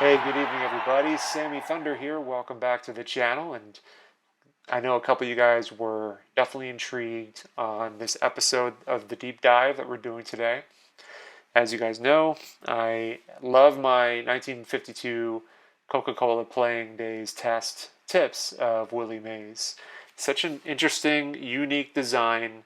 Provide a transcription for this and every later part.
Hey, good evening, everybody. Sammy Thunder here. Welcome back to the channel. And I know a couple of you guys were definitely intrigued on this episode of the deep dive that we're doing today. As you guys know, I love my 1952 Coca Cola playing days test tips of Willie Mays. Such an interesting, unique design,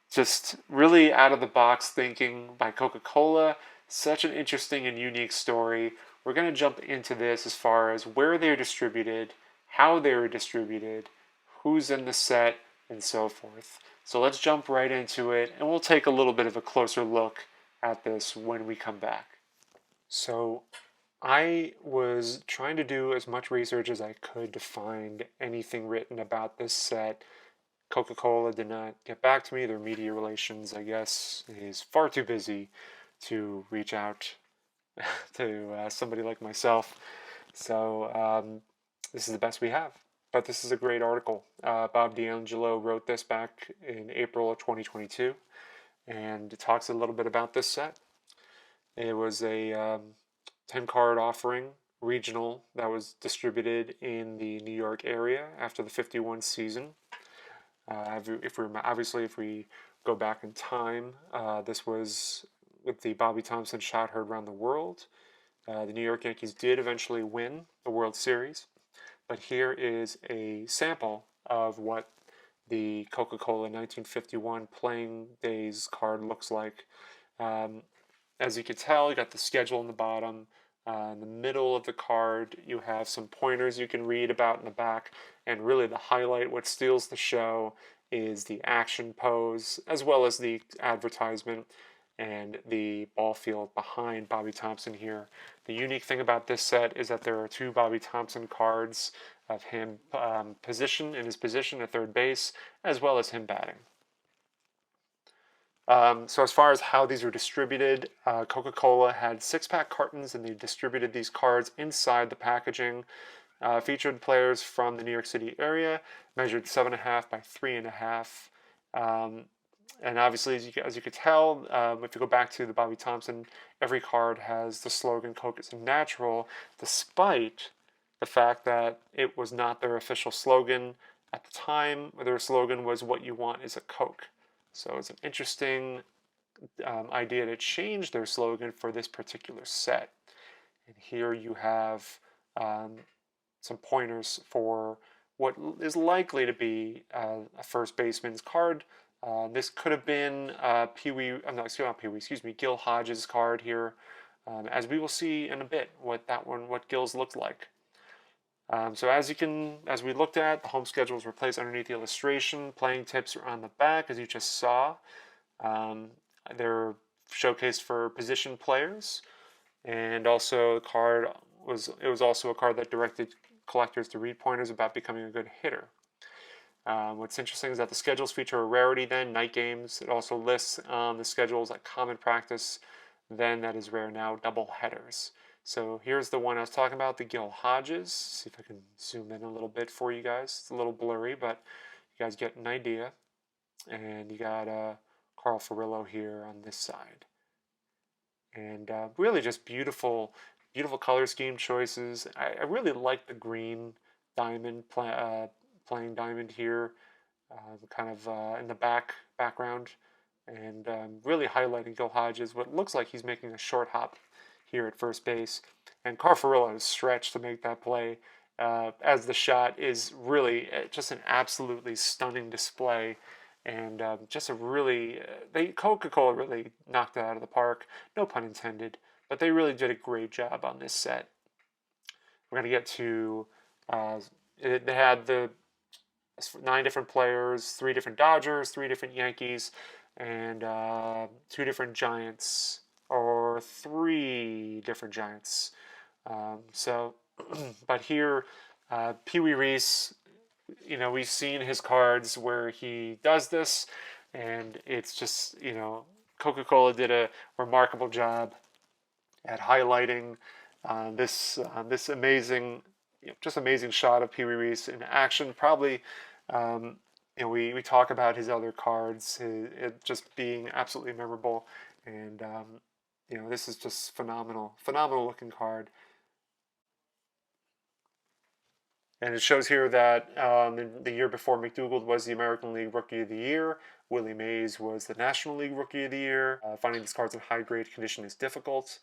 just really out of the box thinking by Coca Cola. Such an interesting and unique story. We're going to jump into this as far as where they're distributed, how they're distributed, who's in the set, and so forth. So let's jump right into it, and we'll take a little bit of a closer look at this when we come back. So I was trying to do as much research as I could to find anything written about this set. Coca Cola did not get back to me. Their media relations, I guess, is far too busy to reach out to somebody like myself. So this is the best we have. But this is a great article. Bob D'Angelo wrote this back in April of 2022, and it talks a little bit about this set. It was a 10 card offering, regional, that was distributed in the New York area after the 51 season. If we go back in time, this was with the Bobby Thompson shot heard around the world. The New York Yankees did eventually win the World Series, but here is a sample of what the Coca-Cola 1951 playing days card looks like. Um, as you can tell, you got the schedule in the bottom. In the middle of the card, you have some pointers you can read about in the back, and really the highlight, what steals the show, is the action pose, as well as the advertisement and the ball field behind Bobby Thompson here. The unique thing about this set is that there are two Bobby Thompson cards of him in his position at third base, as well as him batting. So as far as how these were distributed, Coca-Cola had six-pack cartons, and they distributed these cards inside the packaging. Featured players from the New York City area, measured 7.5 by 3.5. And obviously, as you could tell, if you go back to the Bobby Thompson, every card has the slogan "Coke is natural," despite the fact that it was not their official slogan at the time. Their slogan was "What you want is a Coke." So it's an interesting idea to change their slogan for this particular set. And here you have some pointers for what is likely to be a first baseman's card. This could have been Pee Wee, no, not Pee Wee, excuse me, Gil Hodges' card here, as we will see in a bit what Gil's looked like. So as we looked at, the home schedules were placed underneath the illustration. Playing tips are on the back, as you just saw. They're showcased for position players, and also it was also a card that directed collectors to read pointers about becoming a good hitter. What's interesting is that the schedules feature a rarity then, night games. It also lists the schedules like common practice, then that is rare now, double headers. So here's the one I was talking about, the Gil Hodges. See if I can zoom in a little bit for you guys. It's a little blurry, but you guys get an idea. And you got Carl Furillo here on this side. And really just beautiful, beautiful color scheme choices. I really like the green diamond playing diamond here, kind of in the background, and really highlighting Gil Hodges. What looks like he's making a short hop here at first base, and Carfarillo is stretched to make that play. As the shot is really just an absolutely stunning display, and just a really Coca-Cola really knocked it out of the park. No pun intended, but they really did a great job on this set. We're gonna get to they had the 9 different players, 3 different Dodgers, 3 different Yankees, and 2 different Giants, or 3 different Giants. So, but here, Pee Wee Reese, we've seen his cards where he does this, and it's just, Coca-Cola did a remarkable job at highlighting this amazing, just amazing shot of Pee Wee Reese in action. Probably, we talk about his other cards, it just being absolutely memorable, and this is just phenomenal, phenomenal looking card. And it shows here that in the year before, McDougald was the American League Rookie of the Year. Willie Mays was the National League Rookie of the Year. Finding these cards in high grade condition is difficult.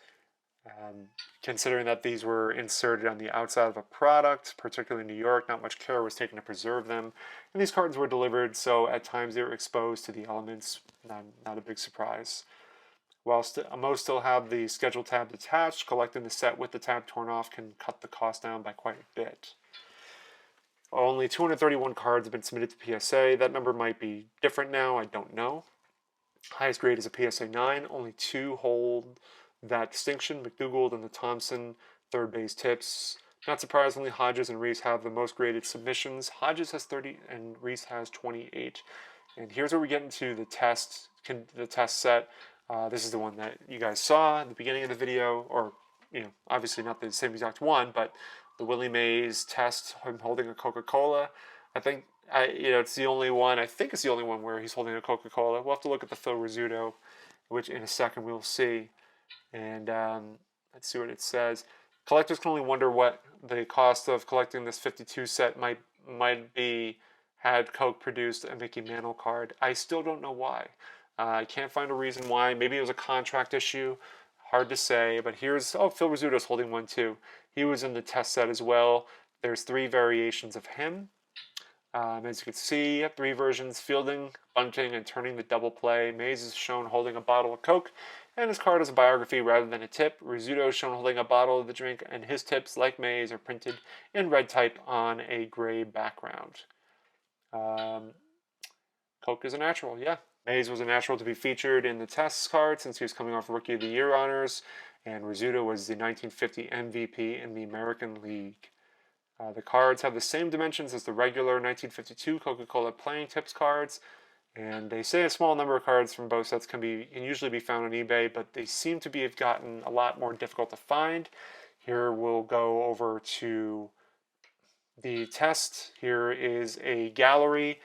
Considering that these were inserted on the outside of a product, particularly in New York, not much care was taken to preserve them. And these cards were delivered, so at times they were exposed to the elements. Not a big surprise. While most still have the schedule tab attached, collecting the set with the tab torn off can cut the cost down by quite a bit. Only 231 cards have been submitted to PSA. That number might be different now, I don't know. Highest grade is a PSA 9. Only 2 hold that distinction, McDougald and the Thompson third base tips. Not surprisingly, Hodges and Reese have the most graded submissions. Hodges has 30 and Reese has 28. And here's where we get into the test set. This is the one that you guys saw at the beginning of the video, or obviously not the same exact one, but the Willie Mays test, him holding a Coca Cola. I think it's the only one. I think it's the only one where he's holding a Coca Cola. We'll have to look at the Phil Rizzuto, which in a second we'll see. And let's see what it says. Collectors can only wonder what the cost of collecting this 52 set might be had Coke produced a Mickey Mantle card. I still don't know why. I can't find a reason why. Maybe it was a contract issue. Hard to say. But here's, Phil Rizzuto's holding one too. He was in the test set as well. There's 3 variations of him. As you can see, 3 versions: fielding, bunting, and turning the double play. Mays is shown holding a bottle of Coke, and his card is a biography rather than a tip. Rizzuto is shown holding a bottle of the drink, and his tips, like Mays, are printed in red type on a gray background. Coke is a natural, yeah. Mays was a natural to be featured in the test card since he was coming off Rookie of the Year honors, and Rizzuto was the 1950 MVP in the American League. The cards have the same dimensions as the regular 1952 Coca-Cola playing tips cards, and they say a small number of cards from both sets can usually be found on eBay, but they seem to have gotten a lot more difficult to find. Here we'll go over to the test. Here is a gallery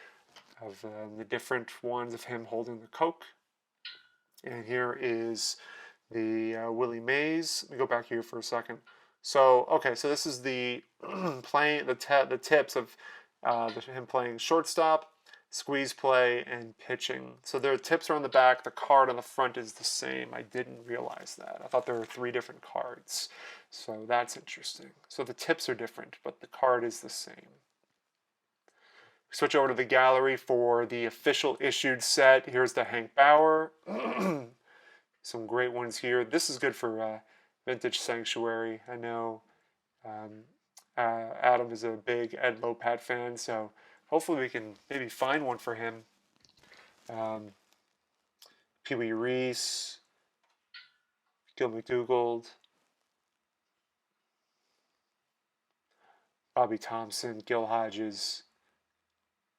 of the different ones of him holding the Coke, and here is the Willie Mays. Let me go back here for a second. So, okay, so this is the the tips of him playing shortstop, squeeze play, and pitching. So their tips are on the back. The card on the front is the same. I didn't realize that. I thought there were 3 different cards. So that's interesting. So the tips are different, but the card is the same. Switch over to the gallery for the official issued set. Here's the Hank Bauer. Some great ones here. This is good for Vintage Sanctuary. I know Adam is a big Ed Lopat fan, so hopefully we can maybe find one for him. Pee Wee Reese, Gil McDougald, Bobby Thompson, Gil Hodges.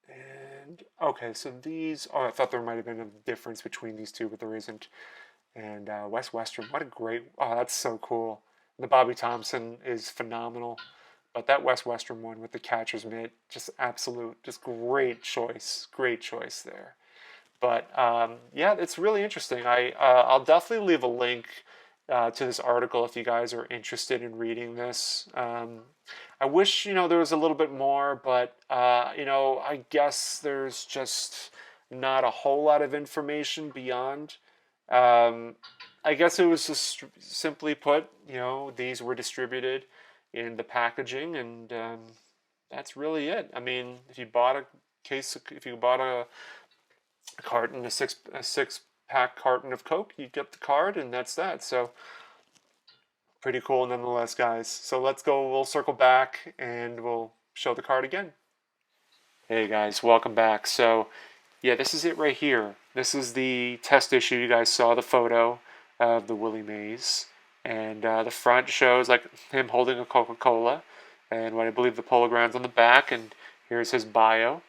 And okay, so these. Oh, I thought there might have been a difference between these two, but there isn't. And Wes Westrum, what a great. Oh, that's so cool. The Bobby Thompson is phenomenal, but that Wes Westrum one with the catcher's mitt, just great choice there. But yeah, it's really interesting. I'll definitely leave a link to this article if you guys are interested in reading this. I wish there was a little bit more, but I guess there's just not a whole lot of information beyond. I guess it was just simply put, these were distributed in the packaging, and that's really it. I mean, if you bought a carton, a six pack carton of Coke, you get the card, and that's that. So pretty cool nonetheless, guys. So we'll circle back and we'll show the card again. Hey guys, welcome back. So yeah, this is it right here. This is the test issue. You guys saw the photo of the Willie Mays, and the front shows like him holding a Coca Cola, and what I believe the polo ground's on the back, and here's his bio.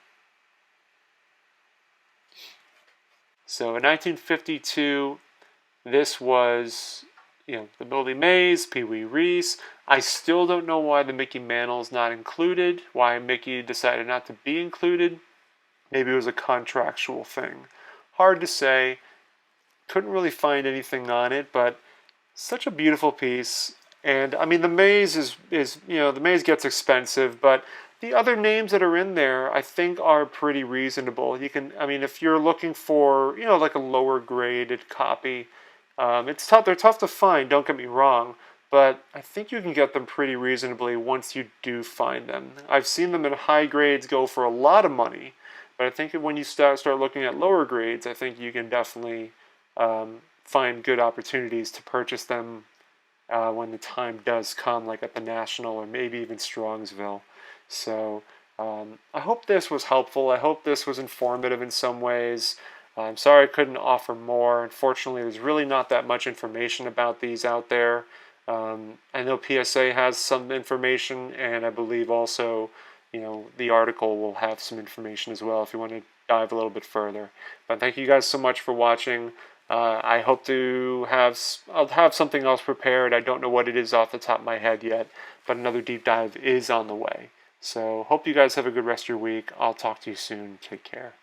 So in 1952, this was, the Willie Mays, Pee Wee Reese. I still don't know why the Mickey Mantle's not included, why Mickey decided not to be included. Maybe it was a contractual thing. Hard to say. Couldn't really find anything on it, but such a beautiful piece. And I mean, the Mays the Mays gets expensive, but the other names that are in there, I think, are pretty reasonable. You can, I mean, if you're looking for, like a lower graded copy, it's tough. They're tough to find. Don't get me wrong, but I think you can get them pretty reasonably once you do find them. I've seen them in high grades go for a lot of money, but I think when you start looking at lower grades, I think you can definitely find good opportunities to purchase them when the time does come, like at the National or maybe even Strongsville. So I hope this was helpful. I hope this was informative in some ways. I'm sorry I couldn't offer more. Unfortunately, there's really not that much information about these out there. I know PSA has some information, and I believe also, the article will have some information as well if you want to dive a little bit further. But thank you guys so much for watching. I hope to I'll have something else prepared. I don't know what it is off the top of my head yet, but another deep dive is on the way. So hope you guys have a good rest of your week. I'll talk to you soon. Take care.